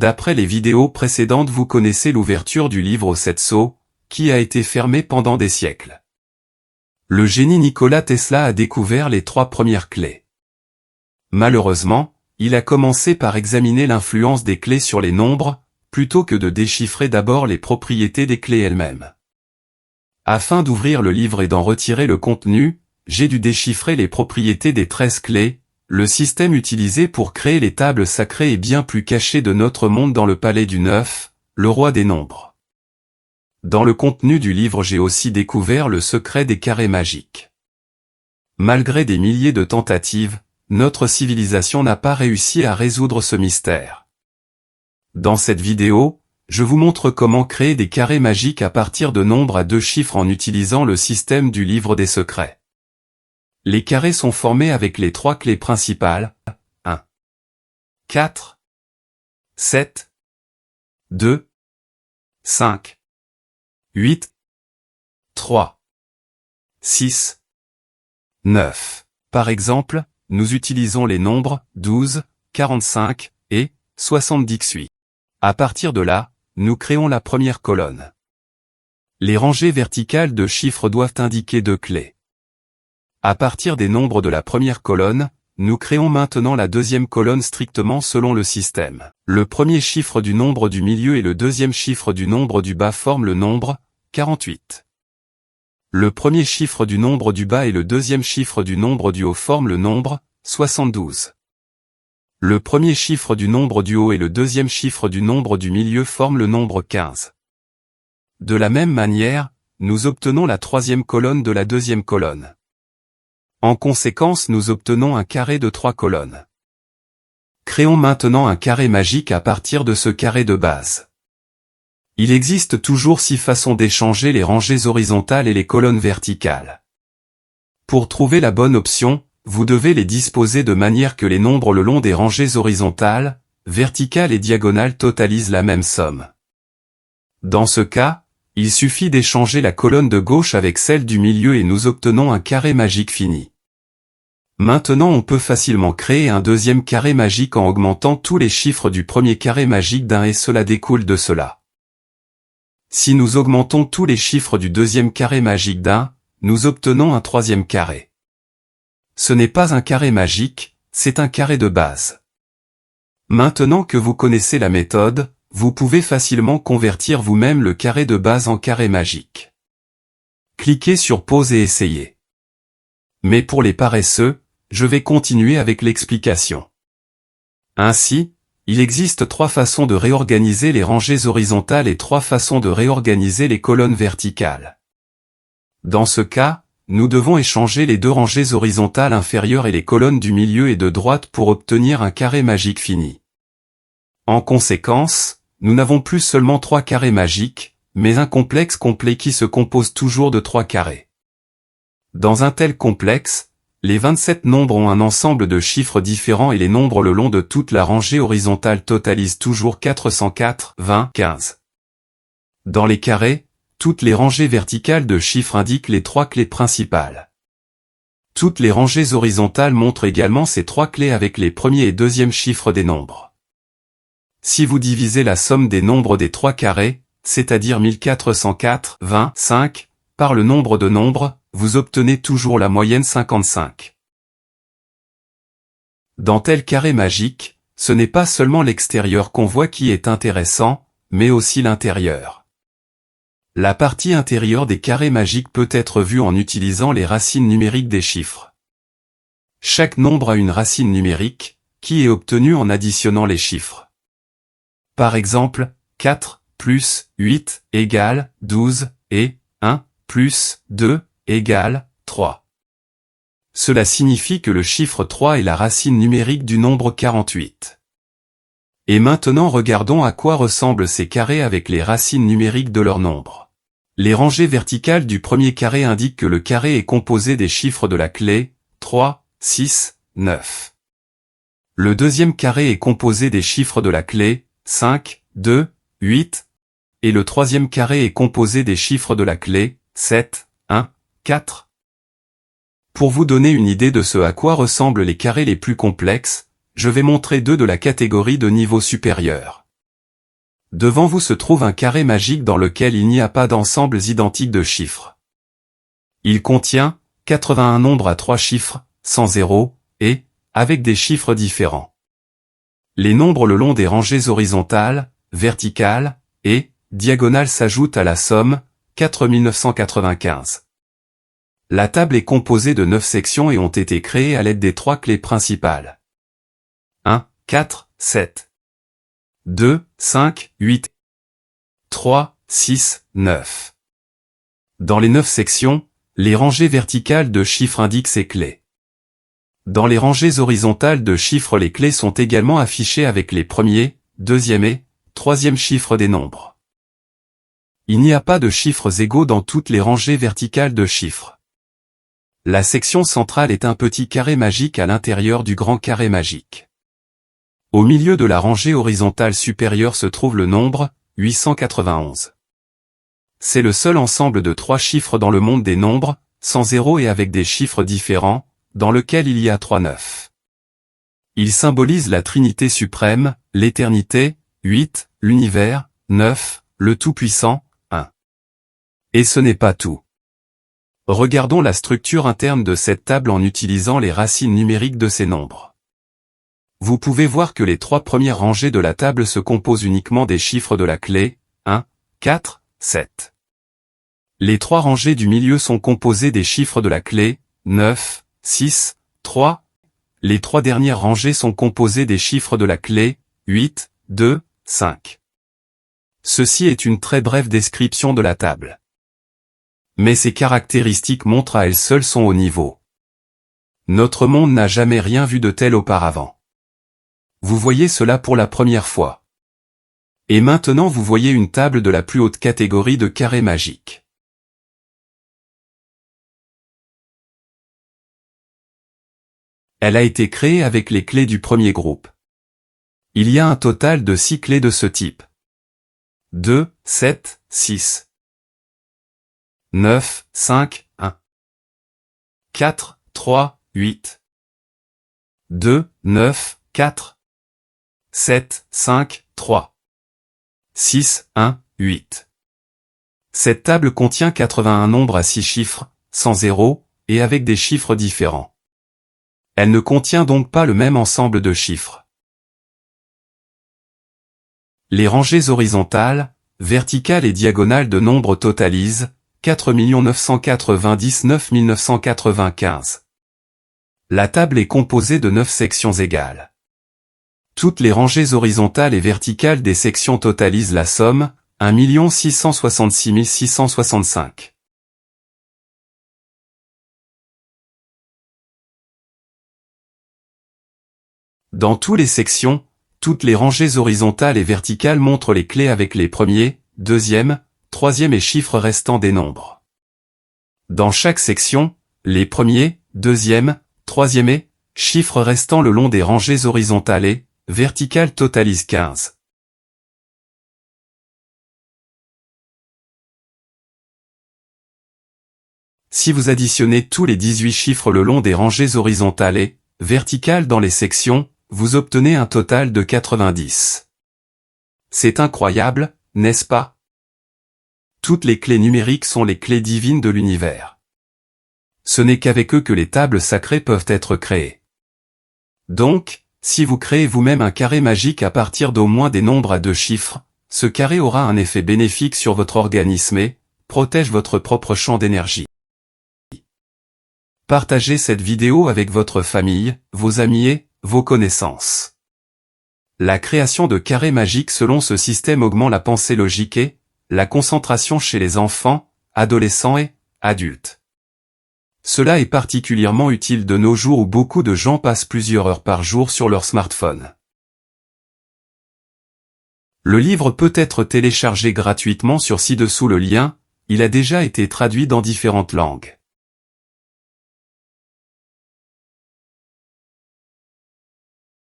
D'après les vidéos précédentes, vous connaissez l'ouverture du livre aux 7 sceaux, qui a été fermé pendant des siècles. Le génie Nikola Tesla a découvert les 3 premières clés. Malheureusement, il a commencé par examiner l'influence des clés sur les nombres, plutôt que de déchiffrer d'abord les propriétés des clés elles-mêmes. Afin d'ouvrir le livre et d'en retirer le contenu, j'ai dû déchiffrer les propriétés des 13 clés. Le système utilisé pour créer les tables sacrées est bien plus caché de notre monde dans le palais du 9, le roi des nombres. Dans le contenu du livre, j'ai aussi découvert le secret des carrés magiques. Malgré des milliers de tentatives, notre civilisation n'a pas réussi à résoudre ce mystère. Dans cette vidéo, je vous montre comment créer des carrés magiques à partir de nombres à 2 chiffres en utilisant le système du livre des secrets. Les carrés sont formés avec les 3 clés principales, 1, 4, 7, 2, 5, 8, 3, 6, 9. Par exemple, nous utilisons les nombres 12, 45 et 78. À partir de là, nous créons la première colonne. Les rangées verticales de chiffres doivent indiquer 2 clés. À partir des nombres de la première colonne, nous créons maintenant la deuxième colonne strictement selon le système. Le premier chiffre du nombre du milieu et le deuxième chiffre du nombre du bas forment le nombre 48. Le premier chiffre du nombre du bas et le deuxième chiffre du nombre du haut forment le nombre 72. Le premier chiffre du nombre du haut et le deuxième chiffre du nombre du milieu forment le nombre 15. De la même manière, nous obtenons la troisième colonne de la deuxième colonne. En conséquence, nous obtenons un carré de 3 colonnes. Créons maintenant un carré magique à partir de ce carré de base. Il existe toujours 6 façons d'échanger les rangées horizontales et les colonnes verticales. Pour trouver la bonne option, vous devez les disposer de manière que les nombres le long des rangées horizontales, verticales et diagonales totalisent la même somme. Dans ce cas, il suffit d'échanger la colonne de gauche avec celle du milieu et nous obtenons un carré magique fini. Maintenant, on peut facilement créer un deuxième carré magique en augmentant tous les chiffres du premier carré magique d'1 et cela découle de cela. Si nous augmentons tous les chiffres du deuxième carré magique d'1, nous obtenons un troisième carré. Ce n'est pas un carré magique, c'est un carré de base. Maintenant que vous connaissez la méthode, vous pouvez facilement convertir vous-même le carré de base en carré magique. Cliquez sur pause et essayez. Mais pour les paresseux, je vais continuer avec l'explication. Ainsi, il existe 3 façons de réorganiser les rangées horizontales et 3 façons de réorganiser les colonnes verticales. Dans ce cas, nous devons échanger les 2 rangées horizontales inférieures et les colonnes du milieu et de droite pour obtenir un carré magique fini. En conséquence, nous n'avons plus seulement 3 carrés magiques, mais un complexe complet qui se compose toujours de 3 carrés. Dans un tel complexe, les 27 nombres ont un ensemble de chiffres différents et les nombres le long de toute la rangée horizontale totalisent toujours 404, 20, 15. Dans les carrés, toutes les rangées verticales de chiffres indiquent les 3 clés principales. Toutes les rangées horizontales montrent également ces 3 clés avec les premiers et deuxièmes chiffres des nombres. Si vous divisez la somme des nombres des 3 carrés, c'est-à-dire 1404, 20, 5, par le nombre de nombres, vous obtenez toujours la moyenne 55. Dans tel carré magique, ce n'est pas seulement l'extérieur qu'on voit qui est intéressant, mais aussi l'intérieur. La partie intérieure des carrés magiques peut être vue en utilisant les racines numériques des chiffres. Chaque nombre a une racine numérique, qui est obtenue en additionnant les chiffres. Par exemple, 4 plus 8 égale 12 et 1 plus 2 égale 3. Cela signifie que le chiffre 3 est la racine numérique du nombre 48. Et maintenant regardons à quoi ressemblent ces carrés avec les racines numériques de leur nombre. Les rangées verticales du premier carré indiquent que le carré est composé des chiffres de la clé 3, 6, 9. Le deuxième carré est composé des chiffres de la clé 5, 2, 8. Et le troisième carré est composé des chiffres de la clé 7, 1, 4. Pour vous donner une idée de ce à quoi ressemblent les carrés les plus complexes, je vais montrer 2 de la catégorie de niveau supérieur. Devant vous se trouve un carré magique dans lequel il n'y a pas d'ensembles identiques de chiffres. Il contient 81 nombres à 3 chiffres, sans zéro, et, avec des chiffres différents. Les nombres le long des rangées horizontales, verticales, et, diagonales s'ajoutent à la somme, 4995. La table est composée de 9 sections et ont été créées à l'aide des 3 clés principales. 1, 4, 7. 2, 5, 8. 3, 6, 9. Dans les 9 sections, les rangées verticales de chiffres indiquent ces clés. Dans les rangées horizontales de chiffres, les clés sont également affichées avec les premiers, deuxième et troisième chiffres des nombres. Il n'y a pas de chiffres égaux dans toutes les rangées verticales de chiffres. La section centrale est un petit carré magique à l'intérieur du grand carré magique. Au milieu de la rangée horizontale supérieure se trouve le nombre 891. C'est le seul ensemble de 3 chiffres dans le monde des nombres, sans zéro et avec des chiffres différents, dans lequel il y a 3 9. Il symbolise la Trinité suprême, l'éternité, 8, l'univers, 9, le Tout-Puissant, 1. Et ce n'est pas tout. Regardons la structure interne de cette table en utilisant les racines numériques de ces nombres. Vous pouvez voir que les 3 premières rangées de la table se composent uniquement des chiffres de la clé, 1, 4, 7. Les 3 rangées du milieu sont composées des chiffres de la clé, 9, 6, 3. Les 3 dernières rangées sont composées des chiffres de la clé, 8, 2, 5. Ceci est une très brève description de la table. Mais ces caractéristiques montrent à elles seules son haut niveau. Notre monde n'a jamais rien vu de tel auparavant. Vous voyez cela pour la première fois. Et maintenant vous voyez une table de la plus haute catégorie de carrés magiques. Elle a été créée avec les clés du premier groupe. Il y a un total de 6 clés de ce type. 2, 7, 6. 9, 5, 1. 4, 3, 8. 2, 9, 4. 7, 5, 3. 6, 1, 8. Cette table contient 81 nombres à 6 chiffres, sans zéro, et avec des chiffres différents. Elle ne contient donc pas le même ensemble de chiffres. Les rangées horizontales, verticales et diagonales de nombres totalisent 4 999 995. La table est composée de 9 sections égales. Toutes les rangées horizontales et verticales des sections totalisent la somme, 1 666 665. Dans toutes les sections, toutes les rangées horizontales et verticales montrent les clés avec les premiers, deuxième, troisième et chiffres restants des nombres. Dans chaque section, les premiers, deuxième, troisième et chiffres restants le long des rangées horizontales et verticales totalisent 15. Si vous additionnez tous les 18 chiffres le long des rangées horizontales et verticales dans les sections, vous obtenez un total de 90. C'est incroyable, n'est-ce pas? Toutes les clés numériques sont les clés divines de l'univers. Ce n'est qu'avec eux que les tables sacrées peuvent être créées. Donc, si vous créez vous-même un carré magique à partir d'au moins des nombres à 2 chiffres, ce carré aura un effet bénéfique sur votre organisme et protège votre propre champ d'énergie. Partagez cette vidéo avec votre famille, vos amis et vos connaissances. La création de carrés magiques selon ce système augmente la pensée logique et la concentration chez les enfants, adolescents et adultes. Cela est particulièrement utile de nos jours où beaucoup de gens passent plusieurs heures par jour sur leur smartphone. Le livre peut être téléchargé gratuitement sur ci-dessous le lien, il a déjà été traduit dans différentes langues.